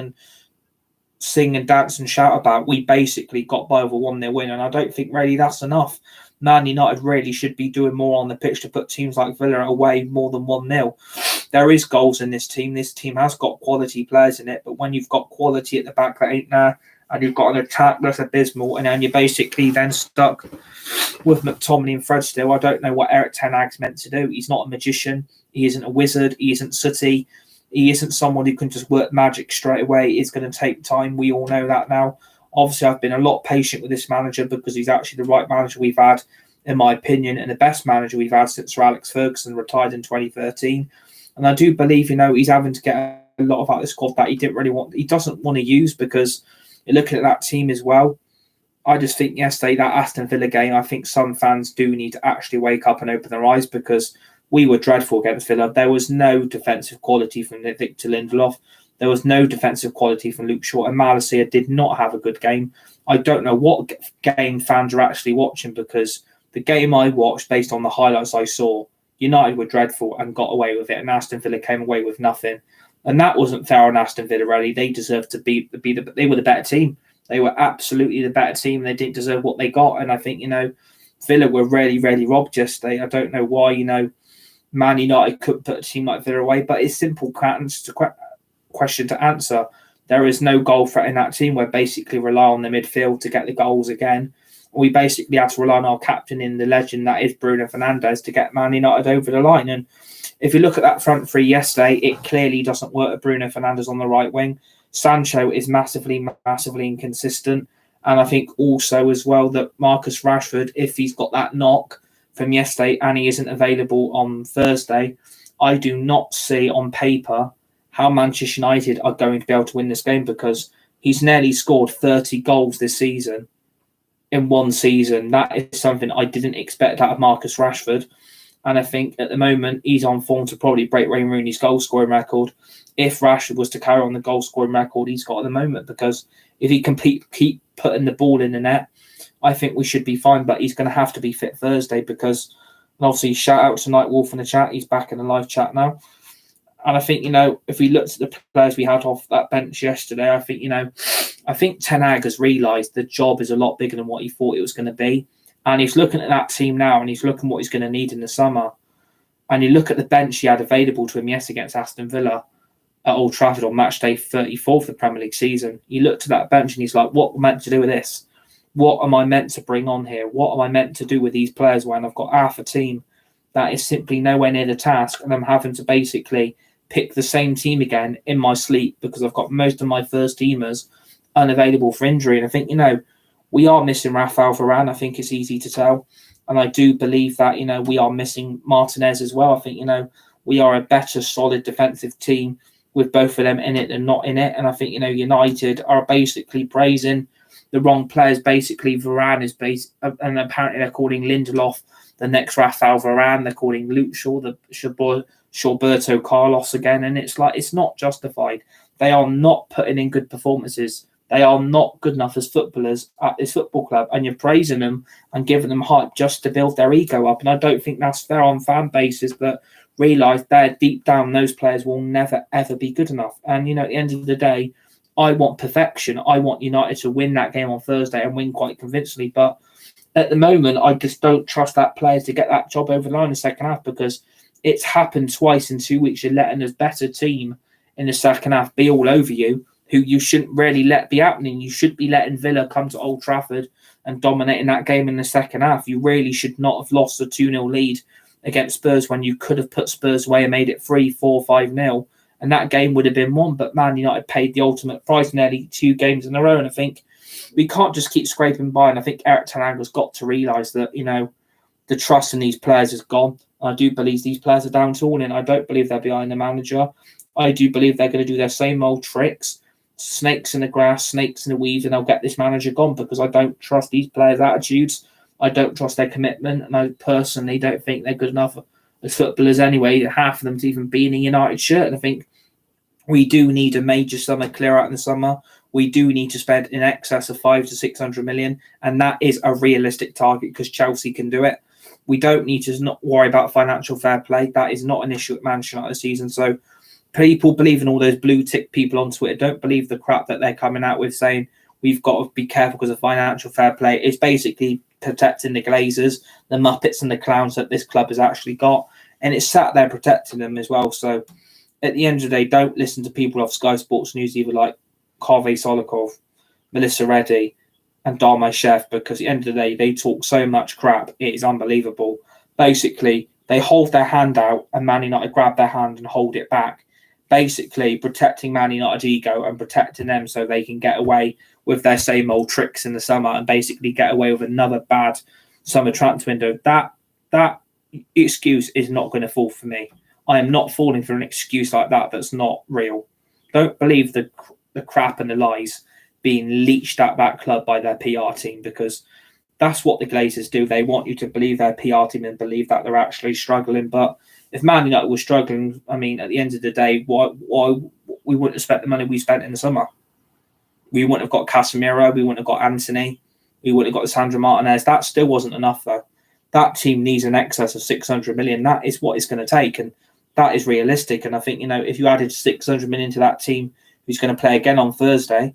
and dance and shout about. We basically got by with a 1-0 win, and I don't think really that's enough. Man United really should be doing more on the pitch to put teams like Villa away more than 1-0. There is goals in this team. This team has got quality players in it, but when you've got quality at the back that ain't there, and you've got an attack that's abysmal, and then you're basically then stuck with McTominay and Fred still, I don't know what Erik ten Hag's meant to do. He's not a magician. He isn't a wizard. He isn't sooty. He isn't someone who can just work magic straight away. It's going to take time. We all know that now. Obviously, I've been a lot patient with this manager because he's actually the right manager we've had, in my opinion, and the best manager we've had since Sir Alex Ferguson retired in 2013. And I do believe, he's having to get a lot of out of the squad that he doesn't want to use, because you're looking at that team as well. I just think yesterday, that Aston Villa game, I think some fans do need to actually wake up and open their eyes, because we were dreadful against Villa. There was no defensive quality from Victor Lindelof. There was no defensive quality from Luke Shaw, and Malacia did not have a good game. I don't know what game fans are actually watching, because the game I watched, based on the highlights I saw, United were dreadful and got away with it, and Aston Villa came away with nothing. And that wasn't fair on Aston Villa, really. They deserved to they were the better team. They were absolutely the better team. They didn't deserve what they got. And I think, Villa were really, really robbed yesterday. I don't know why, Man United couldn't put a team like Villa away, but it's simple question to answer. There is no goal threat in that team. We basically rely on the midfield to get the goals again. We basically had to rely on our captain in the legend that is Bruno Fernandes to get Man United over the line. And if you look at that front three yesterday, it clearly doesn't work with Bruno Fernandes on the right wing. Sancho is massively, massively inconsistent. And I think also as well that Marcus Rashford, if he's got that knock from yesterday and he isn't available on Thursday, I do not see on paper how Manchester United are going to be able to win this game, because he's nearly scored 30 goals this season in one season. That is something I didn't expect out of Marcus Rashford. And I think at the moment he's on form to probably break Wayne Rooney's goal scoring record, if Rashford was to carry on the goal scoring record he's got at the moment. Because if he can keep putting the ball in the net, I think we should be fine. But he's going to have to be fit Thursday, because, and obviously shout out to Night Wolf in the chat. He's back in the live chat now. And I think, if we looked at the players we had off that bench yesterday, I think Ten Hag has realised the job is a lot bigger than what he thought it was going to be. And he's looking at that team now, and he's looking what he's going to need in the summer. And you look at the bench he had available to him yesterday against Aston Villa at Old Trafford on match day 34 of the Premier League season. He looked at that bench and he's like, what am I meant to do with this? What am I meant to bring on here? What am I meant to do with these players when I've got half a team that is simply nowhere near the task, and I'm having to basically pick the same team again in my sleep because I've got most of my first teamers unavailable for injury. And I think, we are missing Rafael Varane. I think it's easy to tell. And I do believe that, we are missing Martinez as well. I think, we are a better, solid defensive team with both of them in it than not in it. And I think, United are basically praising the wrong players. Basically, Varane is and apparently they're calling Lindelof the next Rafael Varane. They're calling Luke Shaw the Roberto Carlos again. And it's like, it's not justified. They are not putting in good performances. They are not good enough as footballers at this football club, and you're praising them and giving them hype just to build their ego up. And I don't think that's fair on fan bases that realise that deep down those players will never, ever be good enough. And, at the end of the day, I want perfection. I want United to win that game on Thursday and win quite convincingly. But at the moment, I just don't trust that players to get that job over the line in the second half, because it's happened twice in 2 weeks. You're letting a better team in the second half be all over you. who you shouldn't really let be happening. You should be letting Villa come to Old Trafford and dominating that game in the second half. You really should not have lost a 2-0 lead against Spurs when you could have put Spurs away and made it 3-4, 5-0. And that game would have been won. But Man United paid the ultimate price nearly 2 games in a row. And I think we can't just keep scraping by. And I think Eric Ten Hag has got to realise that, the trust in these players is gone. I do believe these players are down tooling. I don't believe they're behind the manager. I do believe they're going to do their same old tricks. Snakes in the grass, snakes in the weeds, and they'll get this manager gone because I don't trust these players' attitudes. I don't trust their commitment, and I personally don't think they're good enough as footballers anyway, half of them to even be in a United shirt. And I think we do need a major summer clear out in the summer. We do need to spend in excess of 500 to 600 million, and that is a realistic target because Chelsea can do it. We don't need to not worry about financial fair play. That is not an issue at Manchester United this season. So people believe in all those blue tick people on Twitter. Don't believe the crap that they're coming out with saying we've got to be careful because of financial fair play. It's basically protecting the Glazers, the Muppets and the clowns that this club has actually got. And it's sat there protecting them as well. So at the end of the day, don't listen to people off Sky Sports News, either like Karvey Solikov, Melissa Reddy and Darmay Chef, because at the end of the day, they talk so much crap. It is unbelievable. Basically, they hold their hand out and Man United grab their hand and hold it back. Basically protecting Man United's ego and protecting them so they can get away with their same old tricks in the summer and basically get away with another bad summer transfer window. That excuse is not going to fall for me. I am not falling for an excuse like that that's not real. Don't believe the crap and the lies being leached at that club by their PR team, because that's what the Glazers do. They want you to believe their PR team and believe that they're actually struggling. But if Man United was struggling, I mean, at the end of the day, why we wouldn't have spent the money we spent in the summer? We wouldn't have got Casemiro. We wouldn't have got Anthony. We wouldn't have got Sandro Martinez. That still wasn't enough, though. That team needs an excess of 600 million. That is what it's going to take, and that is realistic. And I think, if you added 600 million to that team who's going to play again on Thursday,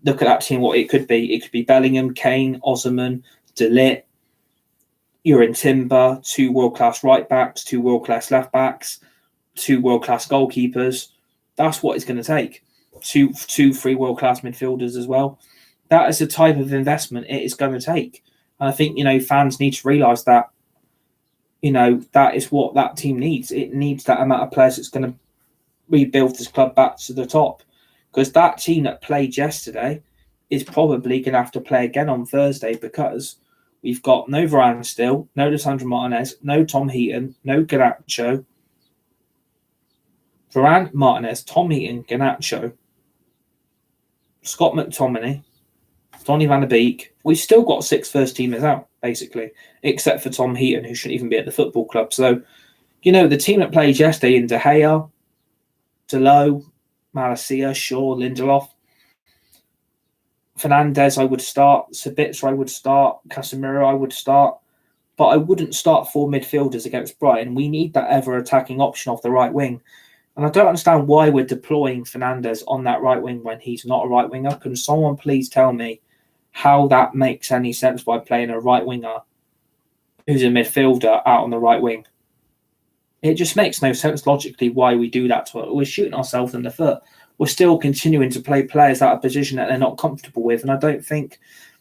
look at that team, what it could be. It could be Bellingham, Kane, Osimhen, De Ligt, Urin Timber, 2 world-class right-backs, 2 world-class left-backs, 2 world-class goalkeepers. That's what it's going to take. 3 world-class midfielders as well. That is the type of investment it is going to take. And I think, fans need to realise that, that is what that team needs. It needs that amount of players that's going to rebuild this club back to the top. Because that team that played yesterday is probably going to have to play again on Thursday, because we've got no Varane still, no Lisandro Martinez, no Tom Heaton, no Garnacho. Varane, Martinez, Tom Heaton, Garnacho, Scott McTominay, Donny van de Beek. We've still got 6 first teamers out, basically, except for Tom Heaton, who shouldn't even be at the football club. So, the team that played yesterday in De Gea, Delot, Malacia, Shaw, Lindelof, Fernandes, I would start. Sabitzer, I would start. Casemiro, I would start. But I wouldn't start 4 midfielders against Brighton. We need that ever-attacking option off the right wing. And I don't understand why we're deploying Fernandes on that right wing when he's not a right winger. Can someone please tell me how that makes any sense by playing a right winger who's a midfielder out on the right wing? It just makes no sense logically why we do that to it. We're shooting ourselves in the foot. We're still continuing to play players out of position that they're not comfortable with. And I don't think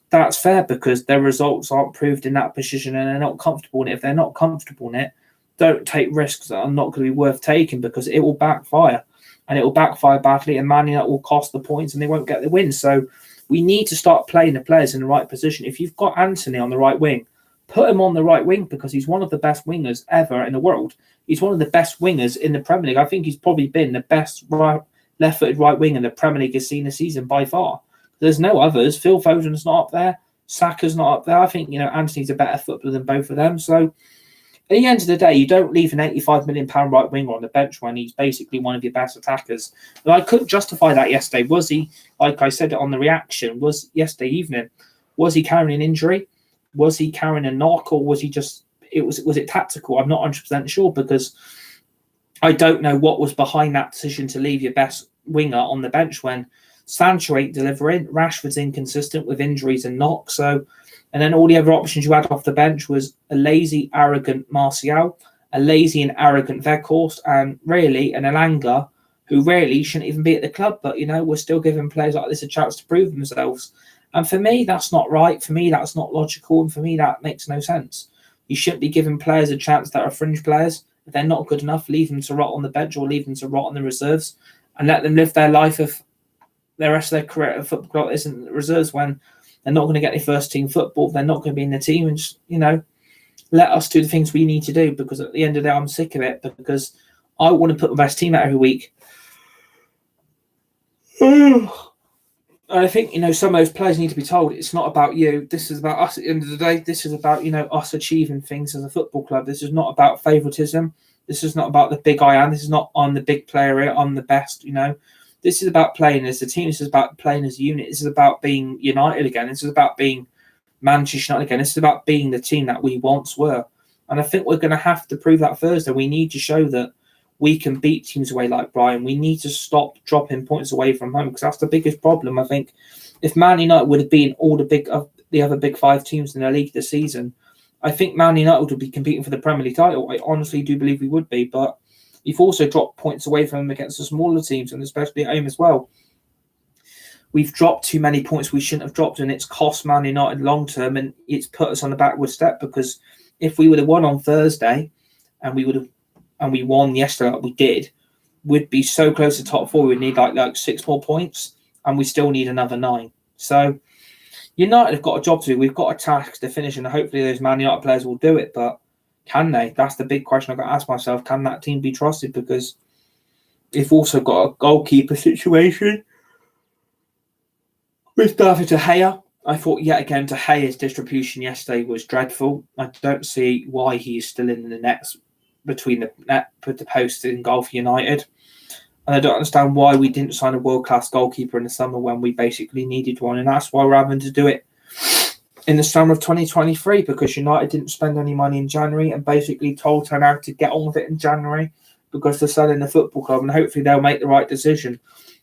that's fair, because their results aren't proved in that position and they're not comfortable in it. If they're not comfortable in it, don't take risks that are not going to be worth taking, because it will backfire. And it will backfire badly, and Man United will cost the points and they won't get the win. So we need to start playing the players in the right position. If you've got Anthony on the right wing, put him on the right wing, because he's one of the best wingers ever in the world. He's one of the best wingers in the Premier League. I think he's probably been the best left-footed right winger the Premier League has seen this season by far. There's no others. Phil Foden's not up there. Saka's not up there. I think, Anthony's a better footballer than both of them. So at the end of the day, you don't leave an £85 million right winger on the bench when he's basically one of your best attackers. And I couldn't justify that yesterday. Was he, like I said on the reaction, was yesterday evening, was he carrying an injury? Was he carrying a knock, or was he just, was it tactical? I'm not 100% sure, because I don't know what was behind that decision to leave your best winger on the bench when Sancho ain't delivering, Rashford's inconsistent with injuries and knocks. So, and then all the other options you had off the bench was a lazy, arrogant Martial, a lazy and arrogant Weghorst, and really an Elanga who really shouldn't even be at the club. But, we're still giving players like this a chance to prove themselves. And for me, that's not right. For me, that's not logical. And for me, that makes no sense. You shouldn't be giving players a chance that are fringe players. If they're not good enough, leave them to rot on the bench or leave them to rot on the reserves and let them live their life of the rest of their career at football club isn't the reserves when they're not going to get any first team football. They're not going to be in the team. And just, let us do the things we need to do, because at the end of the day, I'm sick of it, because I want to put my best team out every week. I think, some of those players need to be told it's not about you. This is about us at the end of the day. This is about, us achieving things as a football club. This is not about favouritism. This is not about the big I am. This is not I'm the big player here. I'm the best, This is about playing as a team. This is about playing as a unit. This is about being united again. This is about being Manchester United again. This is about being the team that we once were. And I think we're going to have to prove that Thursday. We need to show that we can beat teams away like Brighton. We need to stop dropping points away from home, because that's the biggest problem. I think if Man United would have been all the other big five teams in the league this season, I think Man United would be competing for the Premier League title. I honestly do believe we would be, but you've also dropped points away from them against the smaller teams, and especially at home as well. We've dropped too many points we shouldn't have dropped, and it's cost Man United long term, and it's put us on the backward step, because if we would have won on Thursday and we won yesterday like we did, we'd be so close to top four. We'd need like 6 more points, and we still need another 9. So United have got a job to do. We've got a task to finish, and hopefully those Man United players will do it. But can they? That's the big question I've got to ask myself. Can that team be trusted? Because they've also got a goalkeeper situation with David De Gea. I thought, yet again, De Gea's distribution yesterday was dreadful. I don't see why he's still in the nets, between the net, put the post in goal for United. And I don't understand why we didn't sign a world-class goalkeeper in the summer when we basically needed one. And that's why we're having to do it in the summer of 2023, because United didn't spend any money in January and basically told Ten Hag to get on with it in January because they're selling the football club, and hopefully they'll make the right decision.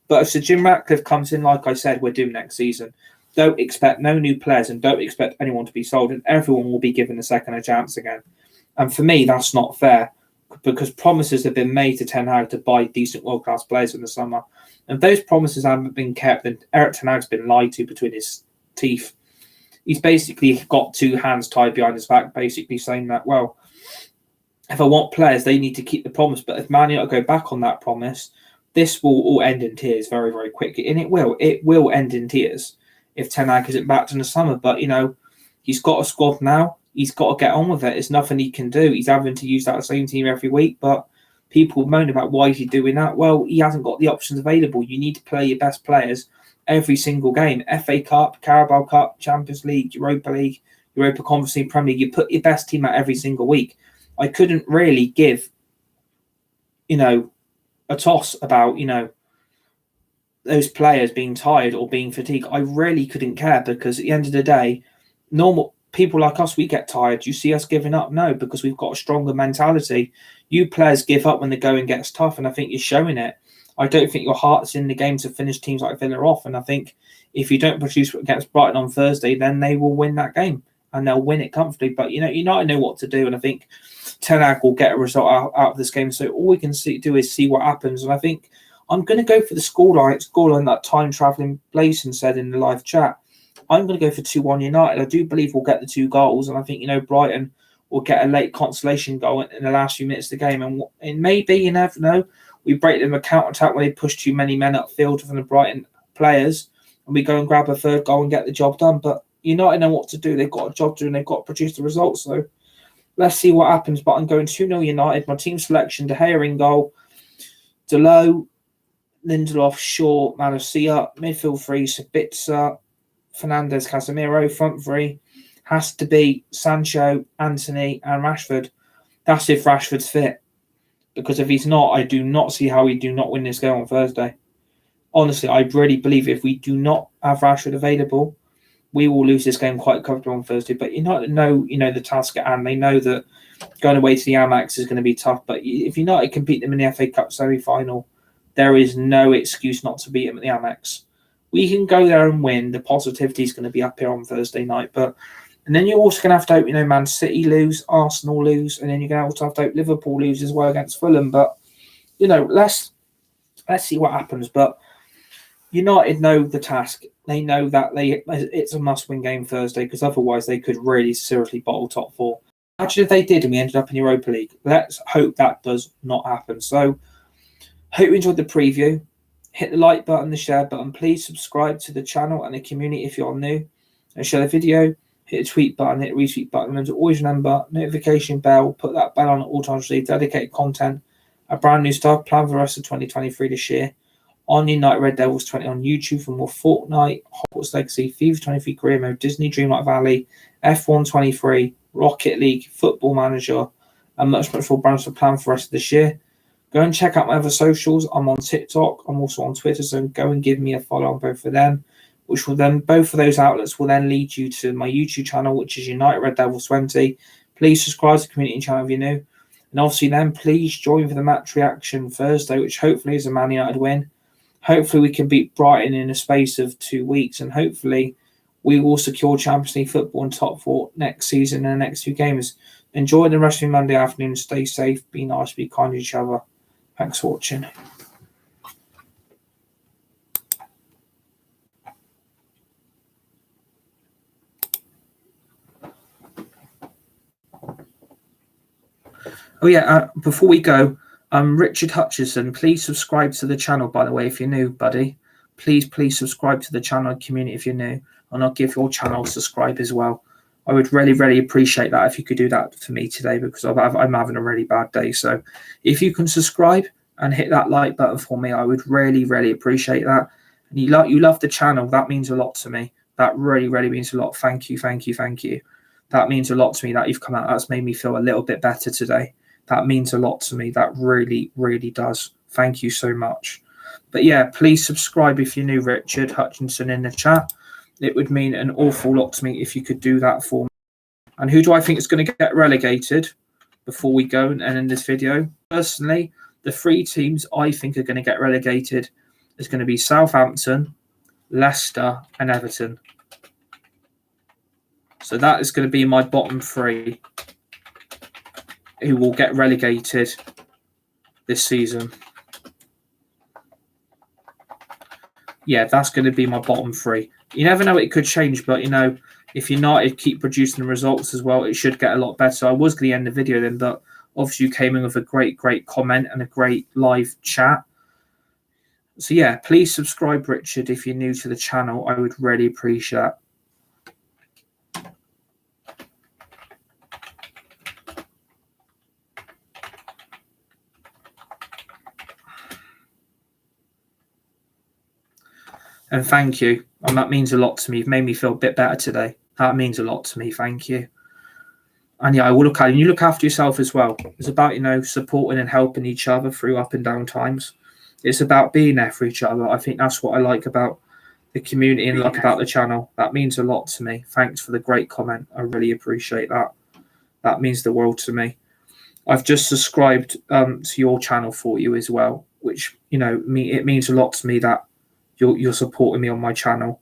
But if Sir Jim Ratcliffe comes in, like I said, we're due next season. Don't expect no new players and don't expect anyone to be sold, and everyone will be given a second chance again. And for me, that's not fair, because promises have been made to Ten Hag to buy decent world-class players in the summer. And if those promises haven't been kept, then Eric Ten Hag's been lied to between his teeth. He's basically got 2 hands tied behind his back, basically saying that, well, if I want players, they need to keep the promise. But if Man United go back on that promise, this will all end in tears very, very quickly. And it will end in tears if Ten Hag isn't back in the summer. But, he's got a squad now. He's got to get on with it. There's nothing he can do. He's having to use that same team every week. But people moan about why is he doing that. Well, he hasn't got the options available. You need to play your best players every single game. FA Cup, Carabao Cup, Champions League, Europa League, Europa Conference League, Premier League. You put your best team out every single week. I couldn't really give, a toss about, those players being tired or being fatigued. I really couldn't care, because at the end of the day, normal people like us, we get tired. You see us giving up? No, because we've got a stronger mentality. You players give up when the going gets tough, and I think you're showing it. I don't think your heart's in the game to finish teams like Villa off, and I think if you don't produce against Brighton on Thursday, then they will win that game, and they'll win it comfortably. But, United know what to do, and I think Ten Hag will get a result out of this game. So all we can do is see what happens, and I think I'm going to go for the scoreline that time-travelling Blason said in the live chat. I'm going to go for 2-1 United. I do believe we'll get the 2 goals, and I think, Brighton will get a late consolation goal in the last few minutes of the game. And maybe, you never know, we break them a counter-attack when they push too many men upfield from the Brighton players, and we go and grab a 3rd goal and get the job done. But United know what to do. They've got a job to do, and they've got to produce the results. So let's see what happens. But I'm going 2-0 United. My team selection: De Gea in goal, Delo, Lindelof, Shaw, Malacia, midfield 3, Sabitzer, Fernandes, Casemiro, front 3 has to be Sancho, Anthony, and Rashford. That's if Rashford's fit. Because if he's not, I do not see how we do not win this game on Thursday. Honestly, I really believe if we do not have Rashford available, we will lose this game quite comfortably on Thursday. But United know, the task at hand. They know that going away to the Amex is going to be tough. But if United can beat them in the FA Cup semi-final, there is no excuse not to beat them at the Amex. We can go there and win. The positivity is going to be up here on Thursday night. And then you're also going to have to hope, Man City lose, Arsenal lose, and then you're going to also have to hope Liverpool lose as well against Fulham. But, let's let's see what happens. But United know the task. They know that it's a must-win game Thursday, because otherwise they could really seriously bottle top four. Imagine if they did and we ended up in Europa League. Let's hope that does not happen. So, hope you enjoyed the preview. Hit the like button, the share button. Please subscribe to the channel and the community if you're new. And share the video. Hit the tweet button, hit the retweet button. And always remember, notification bell. Put that bell on at all times to receive dedicated content. A brand new stuff planned for the rest of 2023 this year. On United Red Devils 20 on YouTube for more Fortnite, Hogwarts Legacy, FIFA 23 Career Mode, Disney Dreamlight Valley, F1 23, Rocket League, Football Manager, and much more brands to plan for the rest of this year. Go and check out my other socials. I'm on TikTok. I'm also on Twitter, so go and give me a follow on both of them, which will then, both of those outlets will then lead you to my YouTube channel, which is United Red Devils 20. Please subscribe to the community channel if you're new. And obviously then, please join for the match reaction Thursday, which hopefully is a Man United win. Hopefully we can beat Brighton in a space of 2 weeks, and hopefully we will secure Champions League football and top four next season and the next 2 games. Enjoy the rest of your Monday afternoon. Stay safe, be nice, be kind to each other. Thanks for watching. Oh yeah, before we go, Richard Hutchison, please subscribe to the channel, by the way, if you're new, buddy. Please subscribe to the channel and community if you're new, and I'll give your channel a subscribe as well. I would really appreciate that if you could do that for me today, because I'm having a really bad day. So if you can subscribe and hit that like button for me, I would really appreciate that. And you love the channel, that means a lot to me. That really means a lot. Thank you. That means a lot to me that you've come out. That's made me feel a little bit better today. That means a lot to me. That really does. Thank you so much. But yeah, please subscribe if you're new, Richard Hutchinson in the chat. It would mean an awful lot to me if you could do that for me. And who do I think is going to get relegated before we go and end this video? Personally, the 3 teams I think are going to get relegated is going to be Southampton, Leicester and Everton. So that is going to be my bottom 3 who will get relegated this season. Yeah, that's going to be my bottom 3. You never know, it could change, but, you know, if United keep producing the results as well, it should get a lot better. I was going to end the video then, but obviously you came in with a great comment and a great live chat. So, yeah, please subscribe, Richard, if you're new to the channel. I would really appreciate it. And thank you. And that means a lot to me. You've made me feel a bit better today. That means a lot to me. Thank you. And yeah, I will look at it. And you look after yourself as well. It's about, you know, supporting and helping each other through up and down times. It's about being there for each other. I think that's what I like about the community and like about the channel. That means a lot to me. Thanks for the great comment. I really appreciate that. That means the world to me. I've just subscribed to your channel for you as well, which, you know, it means a lot to me that you're supporting me on my channel.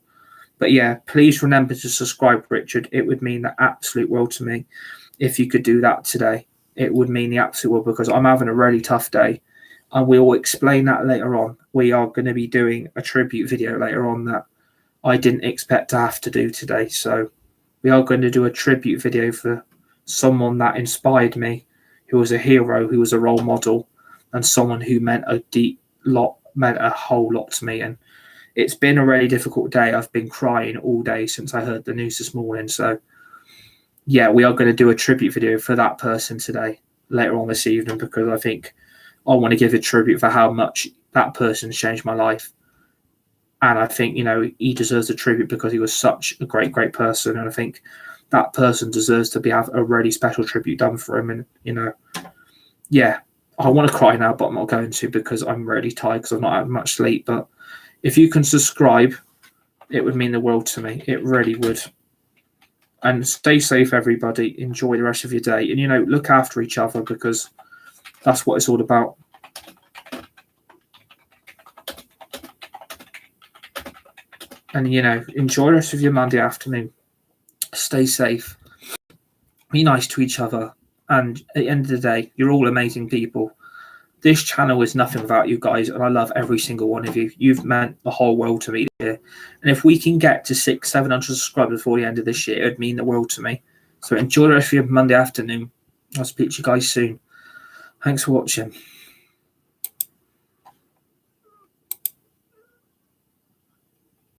But yeah, please remember to subscribe, Richard. It would mean the absolute world to me if you could do that today. It would mean the absolute world, because I'm having a really tough day, and we will explain that later on. We are going to be doing a tribute video later on that I didn't expect to have to do today. So we are going to do a tribute video for someone that inspired me, who was a hero, who was a role model, and someone who meant a whole lot to me. And it's been a really difficult day. I've been crying all day since I heard the news this morning. So yeah, we are going to do a tribute video for that person today, later on this evening, because I think I want to give a tribute for how much that person's changed my life. And I think, you know, he deserves a tribute because he was such a great person. And I think that person deserves to have a really special tribute done for him. And, you know, yeah, I want to cry now, but I'm not going to, because I'm really tired because I've not had much sleep. But if you can subscribe, it would mean the world to me. It really would. And stay safe, everybody. Enjoy the rest of your day. And, you know, look after each other, because that's what it's all about. And, you know, enjoy the rest of your Monday afternoon. Stay safe. Be nice to each other. And at the end of the day, you're all amazing people. This channel is nothing without you guys, and I love every single one of you. You've meant the whole world to me here. And if we can get to 600-700 subscribers before the end of this year, it would mean the world to me. So enjoy the rest of your Monday afternoon. I'll speak to you guys soon. Thanks for watching.